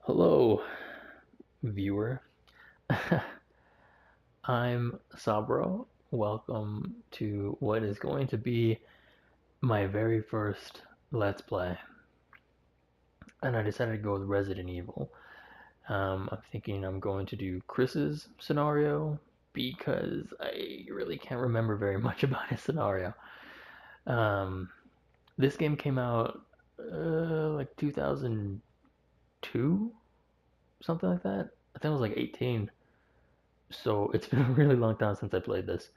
Hello, viewer. I'm Sabro. Welcome to what is going to be my very first Let's Play. And I decided to go with Resident Evil. I'm thinking I'm going to do Chris's scenario because I really can't remember very much about his scenario. Um, this game came out like 2002, something like that. I think it was like 18. So it's been a really long time since I played this,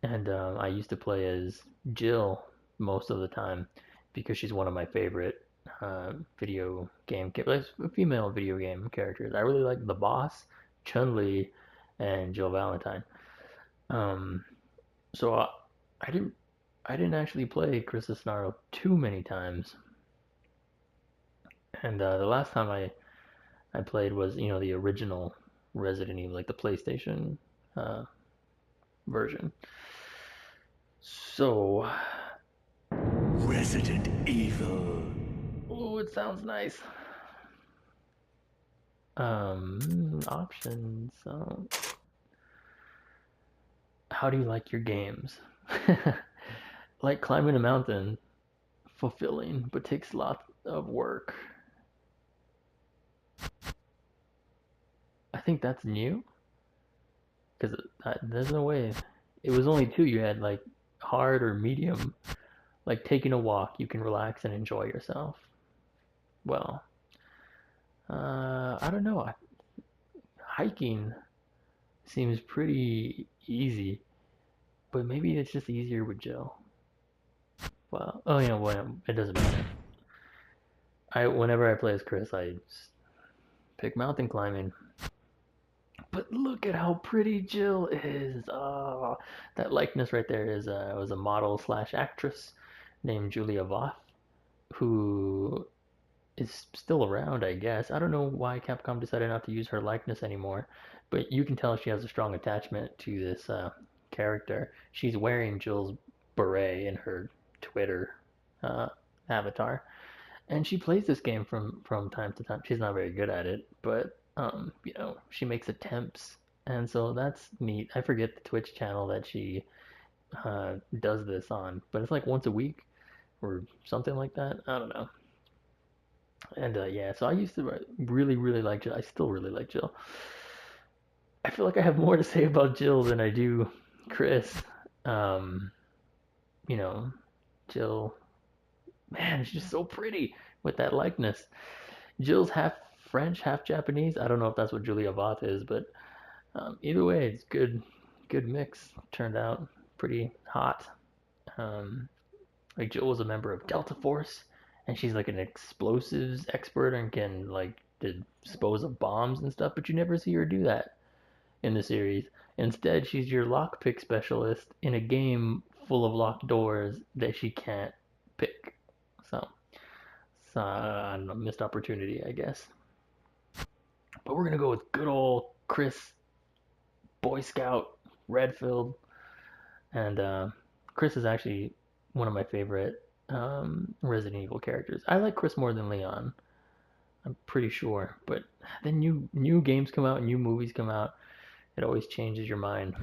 and I used to play as Jill most of the time because she's one of my favorite video game, like female video game characters. I really like the boss, Chun-Li, and Jill Valentine. Um, so I didn't I didn't actually play Chris Scenario too many times, and the last time I played was the original Resident Evil, like the PlayStation uh, version. So, Resident Evil. oh, it sounds nice. Options. How do you like your games? Like climbing a mountain, fulfilling, but takes lots of work. I think that's new, because there's no way. It was only two. You had like hard or medium. Like taking a walk, you can relax and enjoy yourself. Well, I don't know. Hiking seems pretty easy, but maybe it's just easier with Jill. Well, oh yeah, well, it doesn't matter. Whenever I play as Chris, I just pick mountain climbing. But look at how pretty Jill is. Oh, that likeness right there was a model slash actress named Julia Voth, who is still around, I guess. I don't know why Capcom decided not to use her likeness anymore, but you can tell she has a strong attachment to this character. She's wearing Jill's beret in her Twitter uh, avatar, and she plays this game from time to time. She's not very good at it, but she makes attempts, and so that's neat. I forget the Twitch channel that she does this on, but it's like once a week or something like that. I don't know. And yeah, so I used to really like Jill. I still really like Jill. I feel like I have more to say about Jill than I do Chris. Um, you know, Jill, man, she's just so pretty with that likeness. Jill's half French, half Japanese. I don't know if that's what Julia Voth is, but either way, it's good mix. Turned out pretty hot. Um, like Jill was a member of Delta Force, and she's like an explosives expert and can like dispose of bombs and stuff. But you never see her do that in the series. Instead, she's your lockpick specialist in a game full of locked doors that she can't pick. So, I don't know, missed opportunity, I guess. But we're gonna go with good old Chris, Boy Scout Redfield, and Chris is actually one of my favorite Resident Evil characters. I like Chris more than Leon. I'm pretty sure, but then new games come out, new movies come out. It always changes your mind.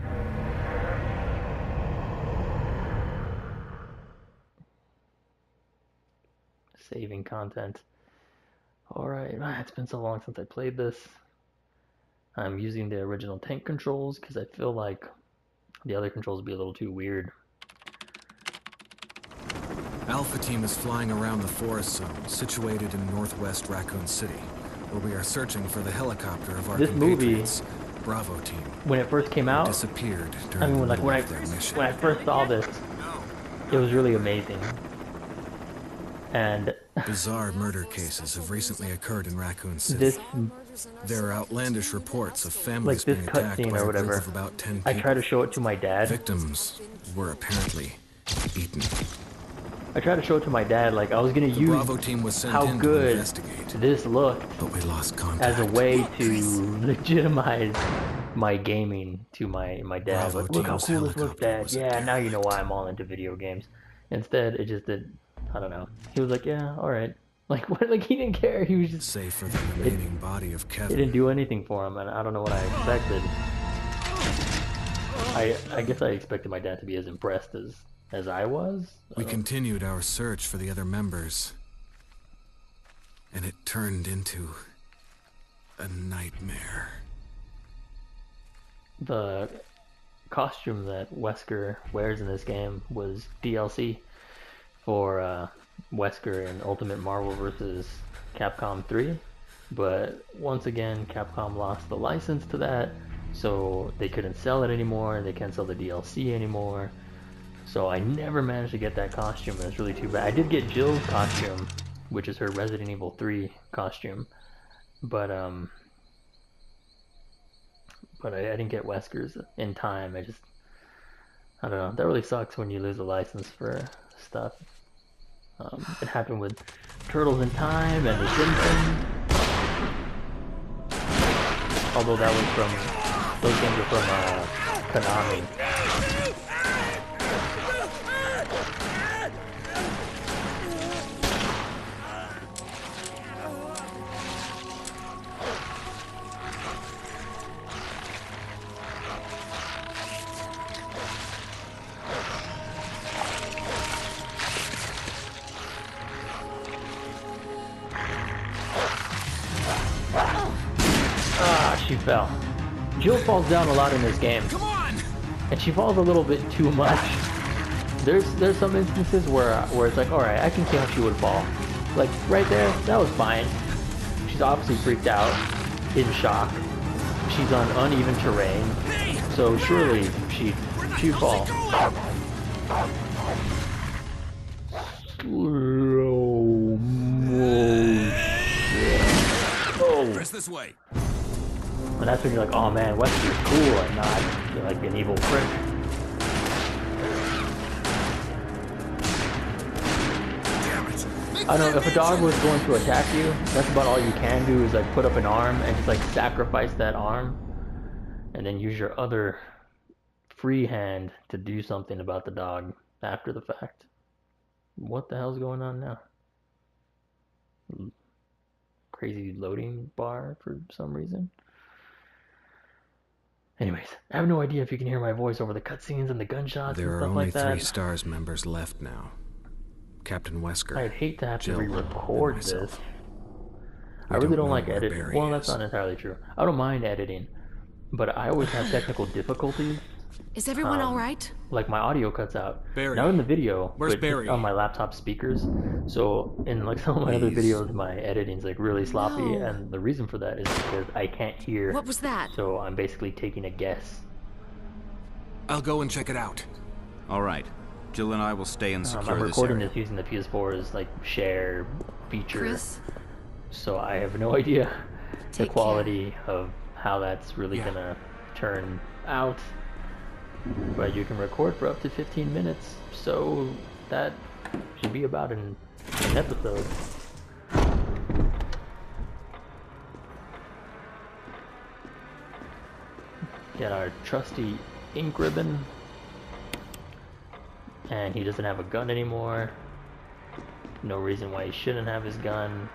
Saving content. Alright, it's been so long since I played this. I'm using the original tank controls because I feel like the other controls would be a little too weird. Alpha Team is flying around the forest zone, situated in northwest Raccoon City, where we are searching for the helicopter of our compatriots, Bravo Team. When it first came out, disappeared during the middle of their mission. When I first saw this, it was really amazing. And bizarre murder cases have recently occurred in Raccoon City. There are outlandish reports of families being attacked by a group of about 10 people. I tried to show it to my dad. Victims were apparently eaten. I tried to show it to my dad, like I was gonna use Bravo Team was sent how in good to investigate, this looked, but we lost contact as a way to legitimize my gaming to my dad. Bravo Like, look how cool this looks, Dad. Yeah, now you know why I'm all into video games. Instead, it just did. I don't know. He was like, yeah, all right, Like what? Like he didn't care. He was just Save for the remaining body of it Kevin. didn't do anything for him, and I don't know what I expected. I guess I expected my dad to be as impressed as I was. We continued our search for the other members, and it turned into a nightmare. The costume that Wesker wears in this game was DLC for Wesker in Ultimate Marvel vs. Capcom 3, but once again Capcom lost the license to that, so they couldn't sell it anymore, and they can't sell the DLC anymore, so I never managed to get that costume, and it's really too bad. I did get Jill's costume, which is her Resident Evil 3 costume, but I didn't get Wesker's in time. I don't know, that really sucks when you lose a license for stuff. It happened with Turtles in Time and The Simpsons. Although that was from, those games are from Konami. She fell. Jill falls down a lot in this game. Come on! And she falls a little bit too much. There's some instances where it's like, alright, I can see how she would fall. Like, right there, that was fine. She's obviously freaked out, in shock. She's on uneven terrain. So surely she'd fall. Slow motion. Oh. Press this way. And that's when you're like, oh man, Wesker's cool and not you're like an evil prick. I don't know, if a dog was going to attack you, that's about all you can do is like put up an arm and just like sacrifice that arm and then use your other free hand to do something about the dog after the fact. What the hell's going on now? Crazy loading bar for some reason. Anyways, I have no idea if you can hear my voice over the cutscenes and the gunshots and stuff like that. There are only 3 STARS members left now. Captain Wesker, I'd hate to have Jill, to re-record and this. myself. I really don't like where editing. Barry Well, that's is. not entirely true. I don't mind editing, but I always have technical difficulties. Is everyone all right? Like my audio cuts out. Barry. Not in the video, Where's but Barry? on my laptop speakers. So in like some of my other Please. videos, my editing's like really sloppy, No. and the reason for that is because I can't hear. What was that? So I'm basically taking a guess. I'll go and check it out. All right. Jill and I will stay and secure I'm this recording area. this using the PS4's like share feature, Chris, so I have no idea the Take quality of how that's really Yeah. gonna turn out. But you can record for up to 15 minutes, so that should be about an episode. Get our trusty ink ribbon. And he doesn't have a gun anymore. No reason why he shouldn't have his gun.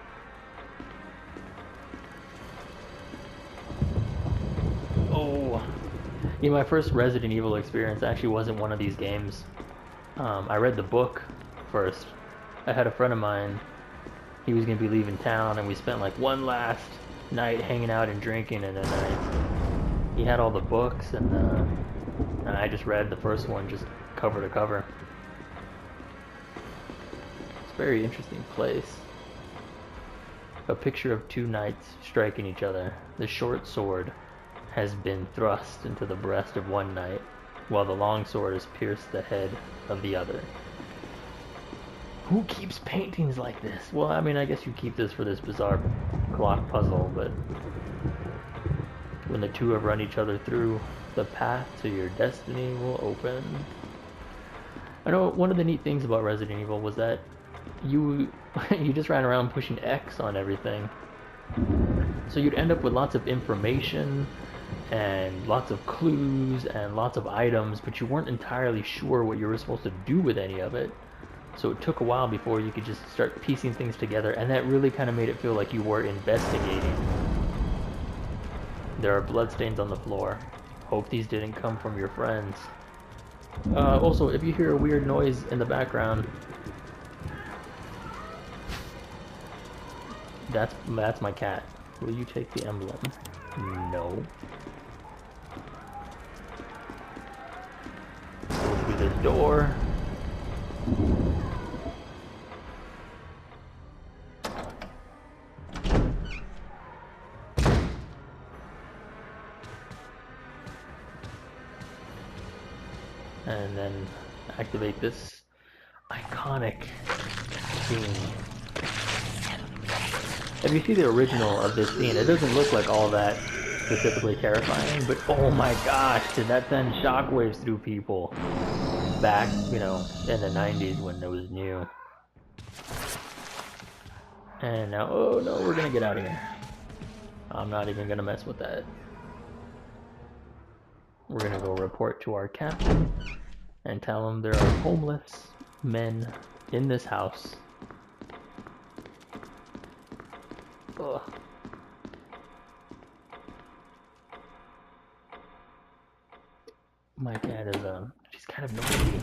Oh, yeah, my first Resident Evil experience actually wasn't one of these games. I read the book first. I had a friend of mine, he was gonna be leaving town, and we spent like one last night hanging out and drinking, and then he had all the books, and I just read the first one just cover to cover. It's a very interesting place. A picture of 2 knights striking each other. The short sword has been thrust into the breast of one knight, while the long sword has pierced the head of the other. Who keeps paintings like this? Well, I mean, I guess you keep this for this bizarre clock puzzle, but when the two have run each other through, the path to your destiny will open. I know one of the neat things about Resident Evil was that you just ran around pushing X on everything. So you'd end up with lots of information and lots of clues and lots of items, but you weren't entirely sure what you were supposed to do with any of it. So it took a while before you could just start piecing things together, and that really kind of made it feel like you were investigating. There are bloodstains on the floor. Hope these didn't come from your friends. Also, if you hear a weird noise in the background, that's my cat. Will you take the emblem? No. Go through this door. And then activate this iconic scene. If you see the original of this scene, it doesn't look like all that specifically terrifying, but oh my gosh, did that send shockwaves through people back, you know, in the 90s when it was new. And now, oh no, we're gonna get out of here. I'm not even gonna mess with that. We're gonna go report to our captain and tell him there are homeless men in this house. Ugh. My cat is, she's kind of noisy.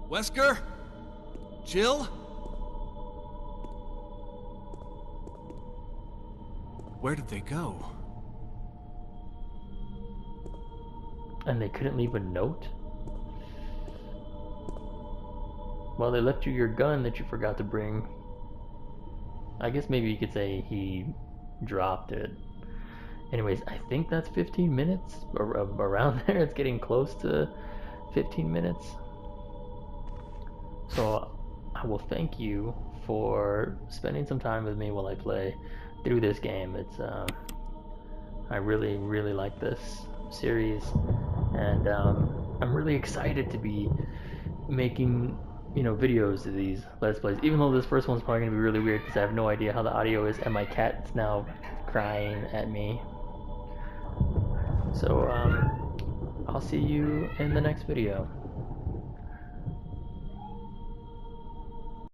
Wesker? Jill? Where did they go? And they couldn't leave a note? Well, they left you your gun that you forgot to bring. I guess maybe you could say he dropped it. Anyways, I think that's 15 minutes. Around there, it's getting close to 15 minutes. So I will thank you for spending some time with me while I play through this game. It's I really like this series, and I'm really excited to be making, you know, videos of these Let's Plays, even though this first one's probably gonna be really weird because I have no idea how the audio is, and my cat's now crying at me. So I'll see you in the next video.